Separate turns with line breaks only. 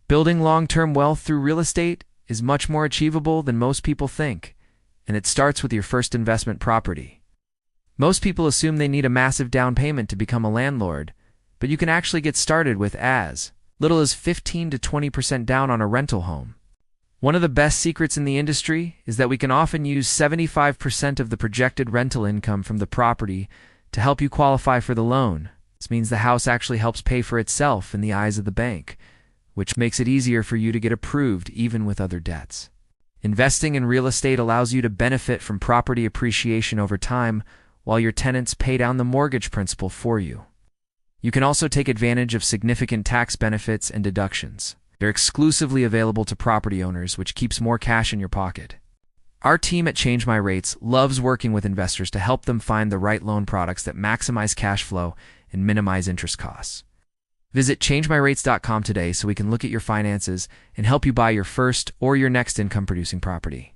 Building long-term wealth through real estate is much more achievable than most people think, and it starts with your first investment property. Most people assume they need a massive down payment to become a landlord, but you can actually get started with as little as 15 to 20% down on a rental home. One of the best secrets in the industry is that we can often use 75% of the projected rental income from the property to help you qualify for the loan. This means the house actually helps pay for itself in the eyes of the bank, which makes it easier for you to get approved even with other debts. Investing in real estate allows you to benefit from property appreciation over time while your tenants pay down the mortgage principal for you. You can also take advantage of significant tax benefits and deductions. They're exclusively available to property owners, which keeps more cash in your pocket. Our team at Change My Rates loves working with investors to help them find the right loan products that maximize cash flow and minimize interest costs. Visit changemyrates.com today so we can look at your finances and help you buy your first or your next income-producing property.